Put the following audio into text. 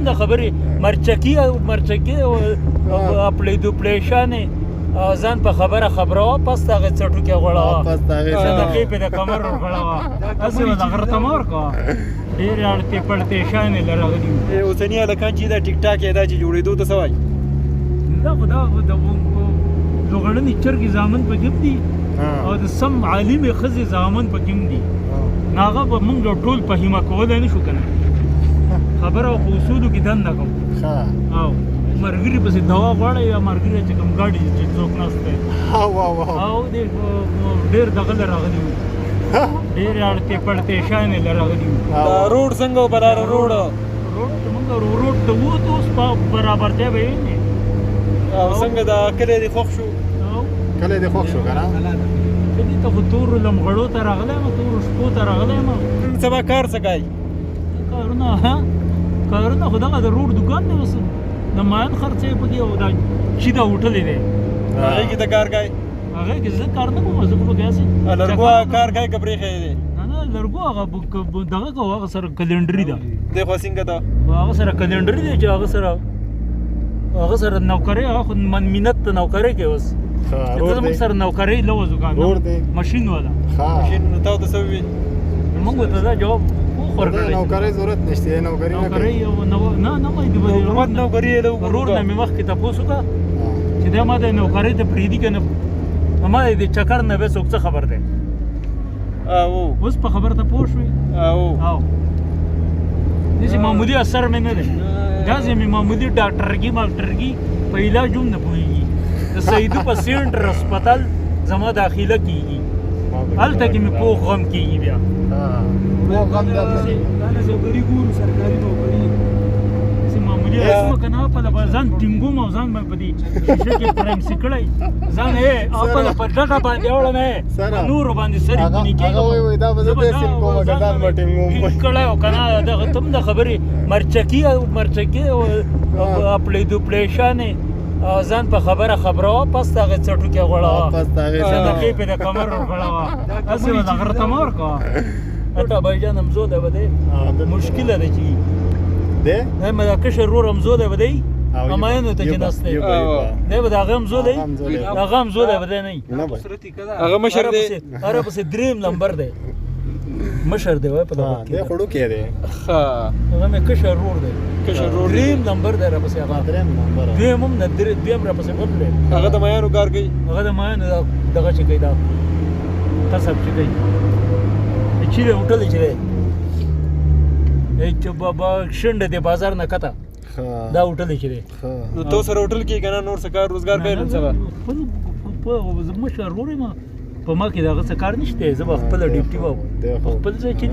د خبرې مرچکي خپلې دوپلیشانې ځان په خبره خبره پس هغه څټو کې غوړاوه صدقې په د کمر غوړاوه هسې به د غره ته مه ورکوه ډېرې اړتې پړتې شانې له راغلي وو اوسني هلکان چې دا ټیک ټاک یې دا چې جوړېدو ته څه وایي دا خو د لوغړنې چرګې زامن پکې هم دي او د سم عالمې ښځې زامن پکې هم دي نو هغه به موږ ټول په هیمه کولی نه شو که نه خبره په اصولو کې دنده کوم او مرګري پسې دوا غواړی یا مرګري چې کوم ګاډي چې څوک ناست دی او ډېر دغه له راغلي وو ډېرې اړتې پړتې شانې له راغلي وو دا روډ څنګه و بلاره روډ زمونږ روډ ته ووتو اوس په برابرتیا به وینې او څنګه دا کلی دې خوښ شو کلی دې خوښ شو که نه کلي ته خو تورو لمغړو ته راغلی یم تورو شپو ته راغلی یم نن سبا کار څه کوي کارونه خو دغه د روډ دوکان دی اوس د ماین خرڅې پکې او دا چې دا هوټلې دی هغې کې ته کار کوي هغې کې زه کار نه کوم زه خو پکې هسې لرګو کار کوي که پرېښی دی نه لرګو هغه دغه کوو هغه سره کلنډري ده دی خو څنګه ده هغه سره کلنډري دی چې هغه سره نوکرۍ هغه خو منت ته نوکرۍ کوي اوس زموږ سره نوکرۍ لوځو ماشین والا ماشین نو تا ته څه ووي موږ ته دا جواب ورکړی نوکرۍ ضرورت نشته نوکرۍ نه کوي نه وایي د حکومت نوکري یې روډ نه مې مخکې تپوس وکړه چې دا ما د نوکرۍ ته پرېږدي که نه ما د چکر نه بیا څوک څه خبر دی اوس په خبره ته پوه شوې داسې معمولي اثر مې نه دی داسې مې معمولي ډاکټرګي ماکټرګي په علاج هم نه پوهېږي د سیدو په سینټر هسپتال زما داخله کېږي هلته کې مې پوخ غم کېږي بیا نوکري ګورو سرکاري نوکري داسې معمولي رسمه که نه خپله به ځان ټینګوم او ځان به په دې شیشه کې پرایمسي کړی ځان خپله په ډډه باندې اوړم نورو باندې سرې کوني کېږم کړی او که نه دغه ته هم د خبرې مرچکي خپلې دوپلیشانې ځان په خبره خبره پس هغه څټو کې غوړاوه صدقې په د کمر غوړاوه هسې به د غره ته مه ورکوه هلته بایجان همزو دی به دی مشکله ده چې دی مې دا کشر ورور همزو دی به دی همایانو ته چې ناست دی دی به د هغه همزو دی هغه همزو دی به دی نه هغه مشر دی هغه پسې درېیم نمبر دی مشر دی وای په دغه کې دی خړو کې دی هغه مې کشر ورور دی درېیم نمبر دی راپسې هغه درېیم هم نه دویم راپسې بل دی هغه د مایانو کار کوي هغه د مایانو دغه چې کوي دا کسب چې کوي چې دی هوټل چې دی بابا شنډه دی بازار نه کته دا هوټل چې دی نو تو سره هوټل کې که نه نور څه کار روزګار کوي نن سبا مشر ورور یم په ما کې د هغه څه کار نشته زه به خپله ډیوټي به خپل ځای چې